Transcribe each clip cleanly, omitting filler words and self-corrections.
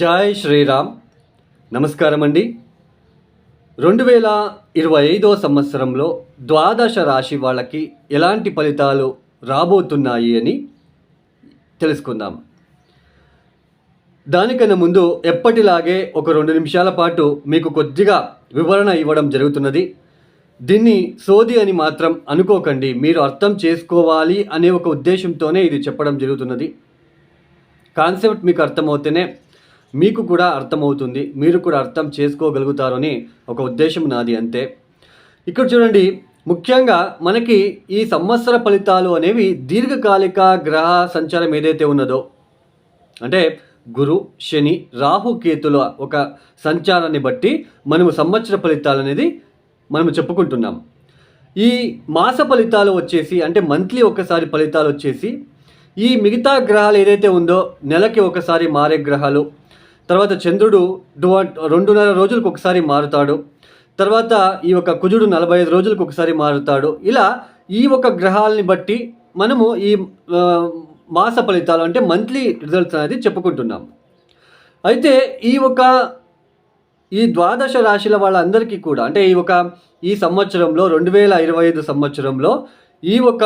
జై శ్రీరామ్. నమస్కారం అండి. 2025 సంవత్సరంలో ద్వాదశ రాశి వాళ్ళకి ఎలాంటి ఫలితాలు రాబోతున్నాయి అని తెలుసుకుందాం. దానికన్నా ముందు ఎప్పటిలాగే ఒక 2 నిమిషాల పాటు మీకు కొద్దిగా వివరణ ఇవ్వడం జరుగుతున్నది. దీన్ని సోది అని మాత్రం అనుకోకండి. మీరు అర్థం చేసుకోవాలి అనే ఒక ఉద్దేశంతోనే ఇది చెప్పడం జరుగుతున్నది. కాన్సెప్ట్ మీకు అర్థమవుతేనే మీకు కూడా అర్థమవుతుంది, మీరు కూడా అర్థం చేసుకోగలుగుతారని ఒక ఉద్దేశం నాది, అంతే. ఇక్కడ చూడండి, ముఖ్యంగా మనకి ఈ సంవత్సర ఫలితాలు అనేవి దీర్ఘకాలిక గ్రహ సంచారం ఏదైతే ఉన్నదో, అంటే గురు, శని, రాహు, కేతుల ఒక సంచారాన్ని బట్టి మనము సంవత్సర ఫలితాలు అనేది మనము చెప్పుకుంటున్నాం. ఈ మాస ఫలితాలు వచ్చేసి, అంటే మంత్లీ ఒకసారి ఫలితాలు వచ్చేసి, ఈ మిగతా గ్రహాలు ఏదైతే ఉందో నెలకి ఒకసారి మారే గ్రహాలు, తర్వాత చంద్రుడు 2.5 రోజులకు ఒకసారి మారుతాడు, తర్వాత ఈ యొక్క కుజుడు 45 రోజులకు ఒకసారి మారుతాడు. ఇలా ఈ ఒక గ్రహాలని బట్టి మనము ఈ మాస ఫలితాలు అంటే మంత్లీ రిజల్ట్స్ అనేది చెప్పుకుంటున్నాం. అయితే ఈ ద్వాదశ రాశుల వాళ్ళందరికీ కూడా, అంటే ఈ సంవత్సరంలో 2025 సంవత్సరంలో ఈ ఒక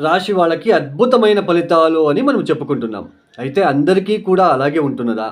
రాశి వాళ్ళకి అద్భుతమైన ఫలితాలు అని మనం చెప్పుకుంటున్నాం. అయితే అందరికీ కూడా అలాగే ఉంటున్నదా?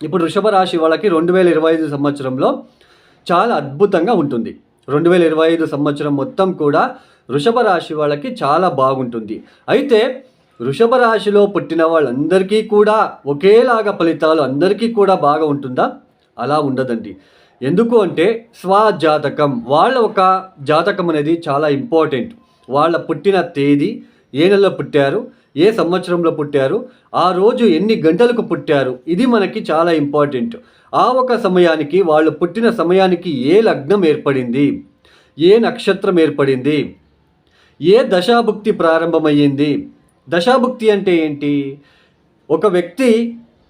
ఇప్పుడు వృషభ రాశి వాళ్ళకి 2025 సంవత్సరంలో చాలా అద్భుతంగా ఉంటుంది. 2025 సంవత్సరం మొత్తం కూడా వృషభ రాశి వాళ్ళకి చాలా బాగుంటుంది. అయితే వృషభ రాశిలో పుట్టిన వాళ్ళందరికీ కూడా ఒకేలాగా ఫలితాలు అందరికీ కూడా బాగా ఉంటుందా? అలా ఉండదండి. ఎందుకు అంటే స్వజాతకం, వాళ్ళ ఒక జాతకం అనేది చాలా ఇంపార్టెంట్. వాళ్ళ పుట్టిన తేదీ, ఏ నెలలో పుట్టారు, ఏ సంవత్సరంలో పుట్టారు, ఆ రోజు ఎన్ని గంటలకు పుట్టారు, ఇది మనకి చాలా ఇంపార్టెంట్. ఆ ఒక సమయానికి, వాళ్ళు పుట్టిన సమయానికి ఏ లగ్నం ఏర్పడింది, ఏ నక్షత్రం ఏర్పడింది, ఏ దశాభుక్తి ప్రారంభమయ్యింది. దశాభుక్తి అంటే ఏంటి? ఒక వ్యక్తి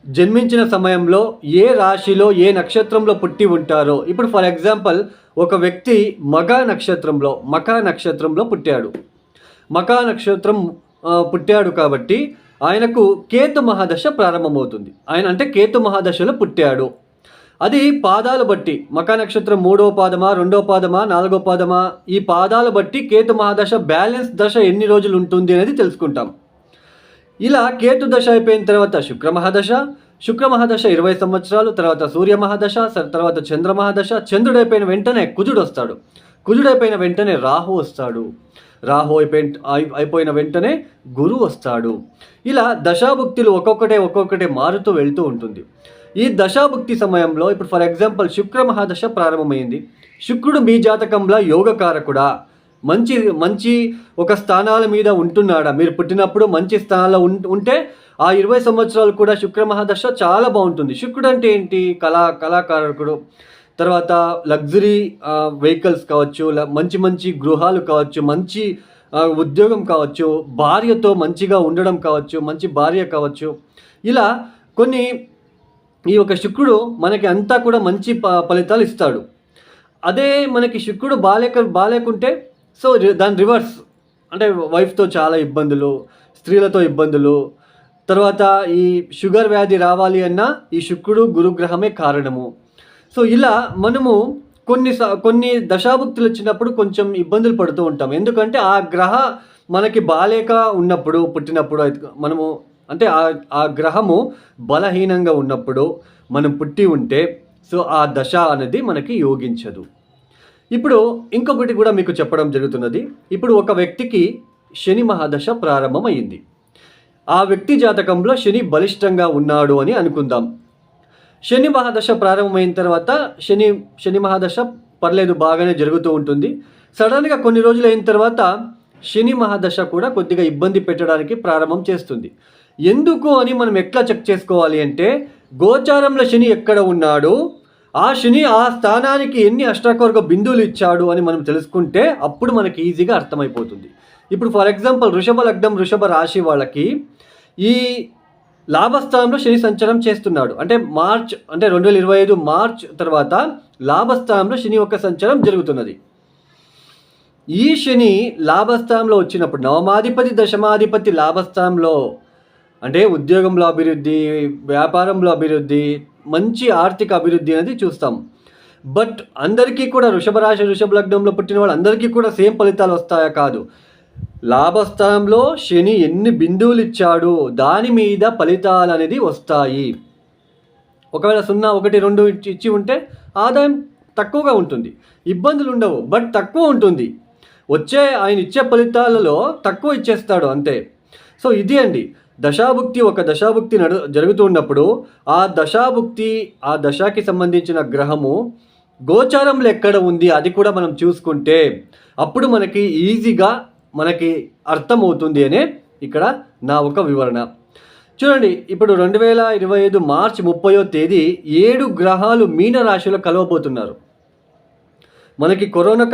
జన్మించిన సమయంలో ఏ రాశిలో ఏ నక్షత్రంలో పుట్టి ఉంటారో, ఇప్పుడు ఫర్ ఎగ్జాంపుల్ ఒక వ్యక్తి మఖా నక్షత్రంలో పుట్టాడు. మఖా నక్షత్రం పుట్టాడు కాబట్టి ఆయనకు కేతు మహాదశ ప్రారంభమవుతుంది. అంటే కేతు మహాదశలో పుట్టాడు. అది పాదాలు బట్టి, మఖా నక్షత్రం 3వ పాదమా, 2వ పాదమా, 4వ పాదమా, ఈ పాదాలు బట్టి కేతు మహాదశ బ్యాలెన్స్ దశ ఎన్ని రోజులు ఉంటుంది అనేది తెలుసుకుంటాం. ఇలా కేతు దశ అయిపోయిన తర్వాత శుక్ర మహాదశ 20 సంవత్సరాలు, తర్వాత సూర్య మహాదశ, తర్వాత చంద్ర మహాదశ. చంద్రుడు అయిపోయిన వెంటనే కుజుడు వస్తాడు. కుజుడు అయిపోయిన వెంటనే రాహు వస్తాడు. రాహు అయిపోయిన వెంటనే గురువు వస్తాడు. ఇలా దశాభుక్తులు ఒక్కొక్కటే మారుతూ వెళ్తూ ఉంటుంది. ఈ దశాభుక్తి సమయంలో ఇప్పుడు ఫర్ ఎగ్జాంపుల్ శుక్ర మహాదశ ప్రారంభమైంది. శుక్రుడు మీ జాతకంలో యోగకారకుడా? మంచి ఒక స్థానాల మీద ఉంటున్నాడా? మీరు పుట్టినప్పుడు మంచి స్థానాల్లో ఉంటే ఆ 20 సంవత్సరాలు కూడా శుక్ర మహాదశ చాలా బాగుంటుంది. శుక్రుడు అంటే ఏంటి? కళాకారకుడు. తర్వాత లగ్జరీ వెహికల్స్ కావచ్చు, మంచి గృహాలు కావచ్చు, మంచి ఉద్యోగం కావచ్చు, భార్యతో మంచిగా ఉండడం కావచ్చు, మంచి భార్య కావచ్చు. ఇలా కొన్ని ఈ యొక్క శుక్రుడు మనకి అంతా కూడా మంచి ఫలితాలు ఇస్తాడు. అదే మనకి శుక్రుడు బాలేకుంటే సో దాని రివర్స్, అంటే వైఫ్తో చాలా ఇబ్బందులు, స్త్రీలతో ఇబ్బందులు, తర్వాత ఈ షుగర్ వ్యాధి రావాలి అన్నా ఈ శుక్రుడు గురుగ్రహమే కారణము. సో ఇలా మనము కొన్ని దశాభుక్తులు వచ్చినప్పుడు కొంచెం ఇబ్బందులు పడుతూ ఉంటాం. ఎందుకంటే ఆ గ్రహ మనకి బాలేక ఉన్నప్పుడు, పుట్టినప్పుడు మనము, అంటే ఆ గ్రహము బలహీనంగా ఉన్నప్పుడు మనం పుట్టి ఉంటే సో ఆ దశ అనేది మనకి యోగించదు. ఇప్పుడు ఇంకొకటి కూడా మీకు చెప్పడం జరుగుతున్నది. ఇప్పుడు ఒక వ్యక్తికి శని మహాదశ ప్రారంభమైంది. ఆ వ్యక్తి జాతకంలో శని బలిష్టంగా ఉన్నాడు అని అనుకుందాం. శని మహాదశ ప్రారంభమైన తర్వాత శని మహాదశ పర్లేదు, బాగానే జరుగుతూ ఉంటుంది. సడన్గా కొన్ని రోజులు అయిన తర్వాత శని మహాదశ కూడా కొద్దిగా ఇబ్బంది పెట్టడానికి ప్రారంభం చేస్తుంది. ఎందుకు అని మనం ఎట్లా చెక్ చేసుకోవాలి అంటే, గోచారంలో శని ఎక్కడ ఉన్నాడు, ఆ శని ఆ స్థానానికి ఎన్ని అష్టకవర్గ బిందువులు ఇచ్చాడు అని మనం తెలుసుకుంటే అప్పుడు మనకి ఈజీగా అర్థమైపోతుంది. ఇప్పుడు ఫర్ ఎగ్జాంపుల్ వృషభ లగ్నం, వృషభ రాశి వాళ్ళకి ఈ లాభస్థానంలో శని సంచారం చేస్తున్నాడు. అంటే 2025 మార్చ్ తర్వాత లాభస్థానంలో శని యొక్క సంచారం జరుగుతున్నది. ఈ శని లాభస్థానంలో వచ్చినప్పుడు, నవమాధిపతి దశమాధిపతి లాభస్థానంలో అంటే ఉద్యోగంలో అభివృద్ధి, వ్యాపారంలో అభివృద్ధి, మంచి ఆర్థిక అభివృద్ధి అనేది చూస్తాం. బట్ అందరికీ కూడా వృషభ రాశి, వృషభ లగ్నంలో పుట్టిన వాళ్ళందరికీ కూడా సేమ్ ఫలితాలు వస్తాయా? కాదు. లాభస్థానంలో శని ఎన్ని బిందువులు ఇచ్చాడు దాని మీద ఫలితాలు అనేది వస్తాయి. ఒకవేళ 0, 1, 2 ఇచ్చి ఉంటే ఆదాయం తక్కువగా ఉంటుంది, ఇబ్బందులు ఉండవు, బట్ తక్కువ ఉంటుంది. ఆయన ఇచ్చే ఫలితాలలో తక్కువ ఇచ్చేస్తాడు అంతే. సో ఇది అండి దశాభుక్తి. ఒక దశాభుక్తి జరుగుతున్నప్పుడు ఆ దశాభుక్తి, ఆ దశకి సంబంధించిన గ్రహము గోచారంలో ఎక్కడ ఉంది అది కూడా మనం చూసుకుంటే అప్పుడు మనకి ఈజీగా అర్థమవుతుంది అనే ఇక్కడ నా ఒక వివరణ. చూడండి, ఇప్పుడు 2025 మార్చి 30వ తేదీ 7 గ్రహాలు మీన రాశిలో కలవబోతున్నారు. మనకి కరోనా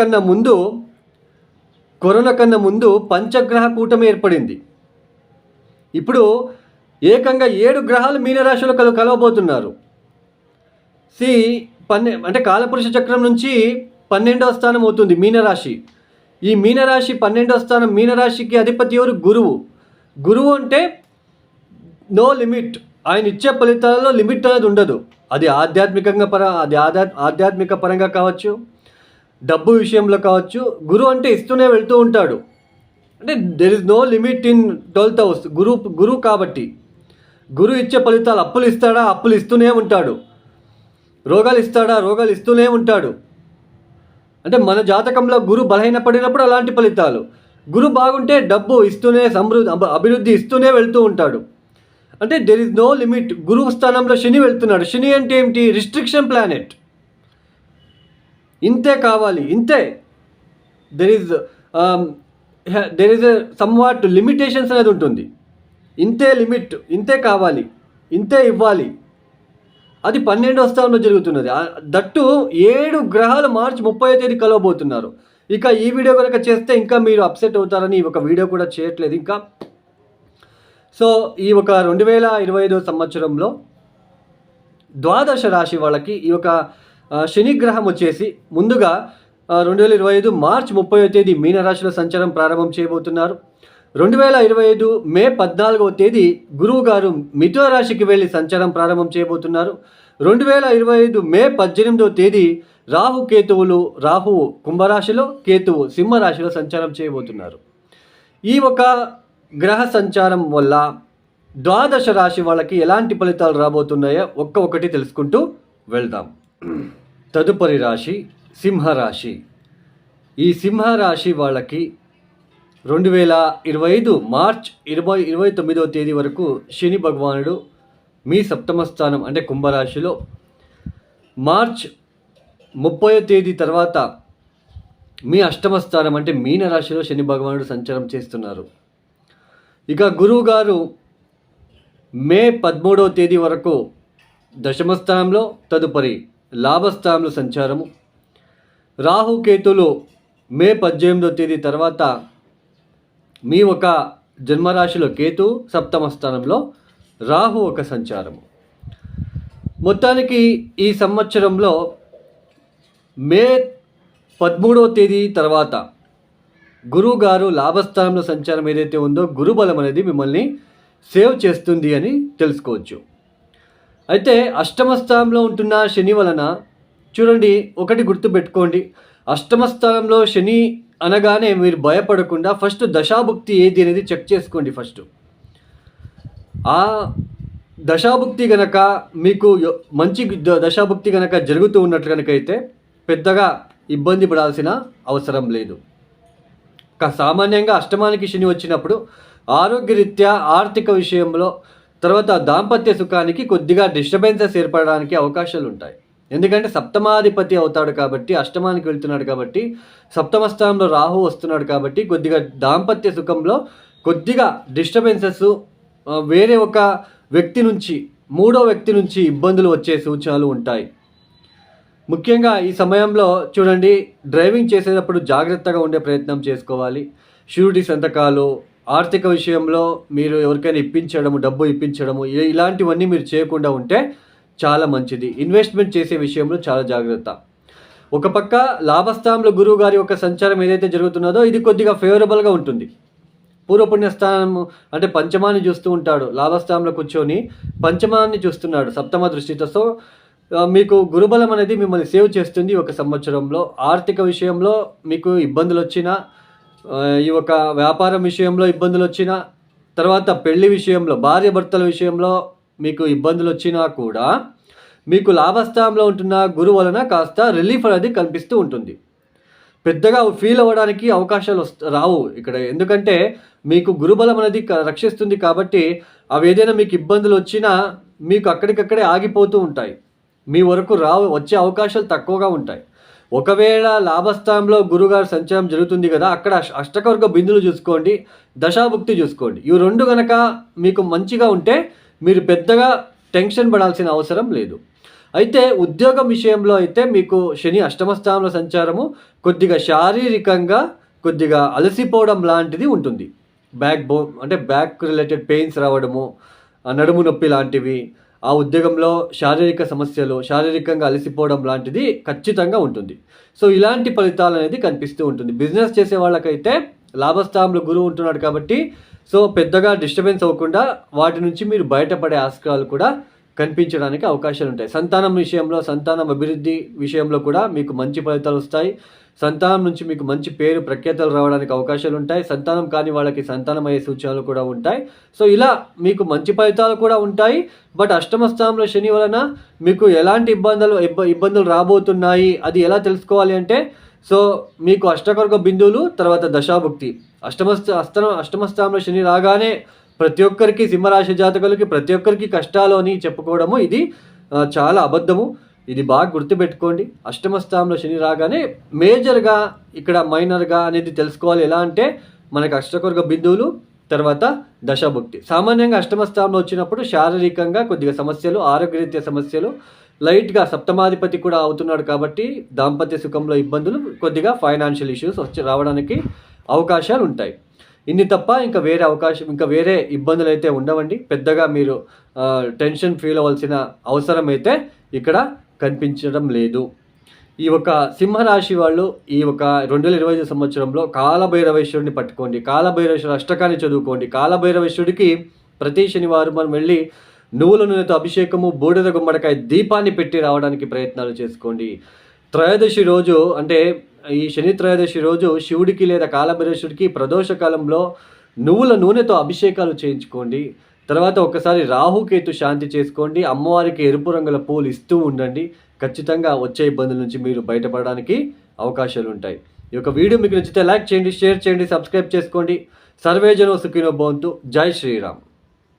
కన్నా ముందు పంచగ్రహ కూటమి ఏర్పడింది. ఇప్పుడు ఏకంగా 7 గ్రహాలు మీనరాశిలో కలవబోతున్నారు. అంటే కాలపురుష చక్రం నుంచి 12వ స్థానం అవుతుంది మీనరాశి. ఈ మీనరాశి 12వ స్థానం. మీనరాశికి అధిపతి ఎవరు? గురువు అంటే నో లిమిట్. ఆయన ఇచ్చే ఫలితాలలో లిమిట్ అనేది ఉండదు. అది ఆధ్యాత్మిక పరంగా కావచ్చు, డబ్బు విషయంలో కావచ్చు. గురువు అంటే ఇస్తూనే వెళ్తూ ఉంటాడు. అంటే there is no limit in 12th house. గురువు కాబట్టి గురువు ఇచ్చే ఫలితాలు. అప్పులు ఇస్తాడా? అప్పులు ఇస్తూనే ఉంటాడు. రోగాలు ఇస్తాడా? రోగాలు ఇస్తూనే ఉంటాడు. అంటే మన జాతకంలో గురువు బలహీనపడినప్పుడు అలాంటి ఫలితాలు. గురువు బాగుంటే డబ్బు ఇస్తూనే, అభివృద్ధి ఇస్తూనే వెళ్తూ ఉంటాడు. అంటే దెర్ ఇస్ నో లిమిట్. గురువు స్థానంలో శని వెళ్తున్నాడు. శని అంటే ఏమిటి? Restriction planet. ఇంతే కావాలి, ఇంతే. దెర్ ఇస్ సమ్వాట్ లిమిటేషన్స్ అనేది ఉంటుంది. ఇంతే లిమిట్, ఇంతే కావాలి, ఇంతే ఇవ్వాలి. అది 12వ స్థానంలో జరుగుతున్నది. దట్టు 7 గ్రహాలు మార్చి 30వ తేదీ కలవబోతున్నారు. ఇక ఈ వీడియో కనుక చేస్తే ఇంకా మీరు అప్సెట్ అవుతారని ఒక వీడియో కూడా చేయట్లేదు ఇంకా. సో ఈ ఒక 2025 సంవత్సరంలో ద్వాదశ రాశి వాళ్ళకి ఈ ఒక శని గ్రహం వచ్చేసి ముందుగా 2025 మార్చి 30వ తేదీ మీనరాశిలో సంచారం ప్రారంభం చేయబోతున్నారు. 2025 మే 14వ తేదీ గురువు గారు మిథున రాశికి వెళ్ళి సంచారం ప్రారంభం చేయబోతున్నారు. 2025 మే 18వ తేదీ రాహువు కుంభరాశిలో, కేతువు సింహరాశిలో సంచారం చేయబోతున్నారు. ఈ ఒక గ్రహ సంచారం వల్ల ద్వాదశ రాశి వాళ్ళకి ఎలాంటి ఫలితాలు రాబోతున్నాయో ఒక్కొక్కటి తెలుసుకుంటూ వెళ్దాం. తదుపరి రాశి సింహరాశి. ఈ సింహరాశి వాళ్ళకి 2025 మార్చ్ 29వ తేదీ వరకు శని భగవానుడు మీ సప్తమ స్థానం అంటే కుంభరాశిలో, మార్చ్ 30వ తేదీ తర్వాత మీ అష్టమ స్థానం అంటే మీనరాశిలో శని భగవానుడు సంచారం చేస్తున్నారు. ఇక గురువు గారు మే 13వ తేదీ వరకు దశమ స్థానంలో, తదుపరి లాభస్థానంలో సంచారము. రాహుకేతులు మే 18వ తేదీ తర్వాత మీ ఒక జన్మరాశిలో కేతు, సప్తమ స్థానంలో రాహు ఒక సంచారము. మొత్తానికి ఈ సంవత్సరంలో మే 13వ తేదీ తర్వాత గురువు గారు లాభస్థానంలో సంచారం ఏదైతే ఉందో గురుబలం అనేది మిమ్మల్ని సేవ్ చేస్తుంది అని తెలుసుకోవచ్చు. అయితే అష్టమ స్థానంలో ఉంటున్న శని వలన చూడండి, ఒకటి గుర్తుపెట్టుకోండి, అష్టమ స్థానంలో శని అనగానే మీరు భయపడకుండా ఫస్ట్ దశాభుక్తి ఏది అనేది చెక్ చేసుకోండి. ఫస్ట్ ఆ దశాభుక్తి గనక మీకు మంచి దశాభుక్తి గనక జరుగుతూ ఉన్నట్లు కనుక అయితే పెద్దగా ఇబ్బంది పడాల్సిన అవసరం లేదు. సామాన్యంగా అష్టమానికి శని వచ్చినప్పుడు ఆరోగ్యరీత్యా, ఆర్థిక విషయంలో, తర్వాత దాంపత్య సుఖానికి కొద్దిగా డిస్టర్బెన్సెస్ ఏర్పడడానికి అవకాశాలు ఉంటాయి. ఎందుకంటే సప్తమాధిపతి అవుతాడు కాబట్టి, అష్టమానికి వెళ్తున్నాడు కాబట్టి, సప్తమ స్థానంలో రాహు వస్తున్నాడు కాబట్టి కొద్దిగా దాంపత్య సుఖంలో కొద్దిగా డిస్టర్బెన్సెస్, వేరే ఒక వ్యక్తి నుంచి, మూడో వ్యక్తి నుంచి ఇబ్బందులు వచ్చే సూచనలు ఉంటాయి. ముఖ్యంగా ఈ సమయంలో చూడండి, డ్రైవింగ్ చేసేటప్పుడు జాగ్రత్తగా ఉండే ప్రయత్నం చేసుకోవాలి. షూరిటీ సంతకాలు, ఆర్థిక విషయంలో మీరు ఎవరికైనా ఇప్పించడము, డబ్బు ఇప్పించడము, ఇలాంటివన్నీ మీరు చేయకుండా ఉంటే చాలా మంచిది. ఇన్వెస్ట్మెంట్ చేసే విషయంలో చాలా జాగ్రత్త. ఒక పక్క లాభస్థానంలో గురువు గారి యొక్క సంచారం ఏదైతే జరుగుతున్నదో ఇది కొద్దిగా ఫేవరబుల్గా ఉంటుంది. పూర్వపుణ్యస్థానము అంటే పంచమాన్ని చూస్తూ ఉంటాడు. లాభస్థానంలో కూర్చొని పంచమాన్ని చూస్తున్నాడు సప్తమ దృష్టితో. సో మీకు గురుబలం అనేది మిమ్మల్ని సేవ్ చేస్తుంది ఒక సంవత్సరంలో. ఆర్థిక విషయంలో మీకు ఇబ్బందులు వచ్చినా, ఈ ఒక వ్యాపారం విషయంలో ఇబ్బందులు వచ్చినా, తర్వాత పెళ్లి విషయంలో భార్యాభర్తల విషయంలో మీకు ఇబ్బందులు వచ్చినా కూడా మీకు లాభస్థానంలో ఉంటున్న గురువు వలన కాస్త రిలీఫ్ అనేది కనిపిస్తూ ఉంటుంది. పెద్దగా ఫీల్ అవ్వడానికి అవకాశాలు రావు ఇక్కడ. ఎందుకంటే మీకు గురుబలం అనేది రక్షిస్తుంది కాబట్టి అవి ఏదైనా మీకు ఇబ్బందులు వచ్చినా మీకు అక్కడికక్కడే ఆగిపోతూ ఉంటాయి. మీ వరకు వచ్చే అవకాశాలు తక్కువగా ఉంటాయి. ఒకవేళ లాభస్థానంలో గురుగారు సంచారం జరుగుతుంది కదా, అక్కడ అష్టకవర్గ బిందులు చూసుకోండి, దశాభుక్తి చూసుకోండి. ఇవి రెండు కనుక మీకు మంచిగా ఉంటే మీరు పెద్దగా టెన్షన్ పడాల్సిన అవసరం లేదు. అయితే ఉద్యోగం విషయంలో అయితే మీకు శని అష్టమ స్థానంలో సంచారము కొద్దిగా శారీరకంగా కొద్దిగా అలసిపోవడం లాంటిది ఉంటుంది. బ్యాక్ రిలేటెడ్ పెయిన్స్ రావడము, నడుము నొప్పి లాంటివి, ఆ ఉద్యోగంలో శారీరక సమస్యలు, శారీరకంగా అలసిపోవడం లాంటిది ఖచ్చితంగా ఉంటుంది. సో ఇలాంటి ఫలితాలు అనేది కనిపిస్తూ ఉంటుంది. బిజినెస్ చేసే వాళ్ళకైతే లాభస్థానంలో గురువు ఉంటున్నాడు కాబట్టి సో పెద్దగా డిస్టర్బెన్స్ అవ్వకుండా వాటి నుంచి మీరు బయటపడే ఆస్కారాలు కూడా కనిపించడానికి అవకాశాలు ఉంటాయి. సంతానం విషయంలో, సంతానం అభివృద్ధి విషయంలో కూడా మీకు మంచి ఫలితాలు వస్తాయి. సంతానం నుంచి మీకు మంచి పేరు ప్రఖ్యాతలు రావడానికి అవకాశాలు ఉంటాయి. సంతానం కాని వాళ్ళకి సంతానం అయ్యే సూచనలు కూడా ఉంటాయి. సో ఇలా మీకు మంచి ఫలితాలు కూడా ఉంటాయి. బట్ అష్టమ స్థానంలో శని వలన మీకు ఎలాంటి ఇబ్బందులు రాబోతున్నాయి అది ఎలా తెలుసుకోవాలి అంటే, సో మీకు అష్టకర్గ బిందువులు, తర్వాత దశాభుక్తి. అష్టమ స్థానంలో శని రాగానే ప్రతి ఒక్కరికి, సింహరాశి జాతకులకి ప్రతి ఒక్కరికి కష్టాలు అని చెప్పుకోవడము ఇది చాలా అబద్ధము. ఇది బాగా గుర్తుపెట్టుకోండి. అష్టమ స్థానంలో శని రాగానే మేజర్గా ఇక్కడ మైనర్గా అనేది తెలుసుకోవాలి. ఎలా అంటే మనకి అష్టకర్గ బిందువులు, తర్వాత దశాభుక్తి. సామాన్యంగా అష్టమ స్థానంలో వచ్చినప్పుడు శారీరకంగా కొద్దిగా సమస్యలు, ఆరోగ్యరీత్యా సమస్యలు, లైట్గా సప్తమాధిపతి కూడా అవుతున్నాడు కాబట్టి దాంపత్య సుఖంలో ఇబ్బందులు, కొద్దిగా ఫైనాన్షియల్ ఇష్యూస్ రావడానికి అవకాశాలు ఉంటాయి. ఇన్ని తప్ప ఇంకా వేరే ఇబ్బందులు అయితే ఉండవండి. పెద్దగా మీరు టెన్షన్ ఫీల్ అవ్వాల్సిన అవసరం అయితే ఇక్కడ కనిపించడం లేదు. ఈ ఒక సింహరాశి వాళ్ళు ఈ ఒక 2025 సంవత్సరంలో కాలభైరవేశ్వరుడిని పట్టుకోండి. కాలభైరవేశ్వరుడు అష్టకాన్ని చదువుకోండి. కాలభైరవేశ్వరుడికి ప్రతి శనివారం మనం వెళ్ళి నువ్వుల నూనెతో అభిషేకము, బూడిద గుమ్మడికాయ దీపాన్ని పెట్టి రావడానికి ప్రయత్నాలు చేసుకోండి. త్రయోదశి రోజు అంటే ఈ శని త్రయోదశి రోజు శివుడికి లేదా కాలభైరవేశ్వరుడికి ప్రదోష కాలంలో నువ్వుల నూనెతో అభిషేకాలు చేయించుకోండి. తర్వాత ఒకసారి రాహుకేతు శాంతి చేసుకోండి. అమ్మవారికి ఎరుపు రంగుల పూలు ఇస్తూ ఉండండి. ఖచ్చితంగా వచ్చే ఇబ్బందుల నుంచి మీరు బయటపడడానికి అవకాశాలు ఉంటాయి. ఈ యొక్క వీడియో మీకు నచ్చితే లైక్ చేయండి, షేర్ చేయండి, సబ్స్క్రైబ్ చేసుకోండి. సర్వేజనో సుఖినో భవంతు. జై శ్రీరామ్.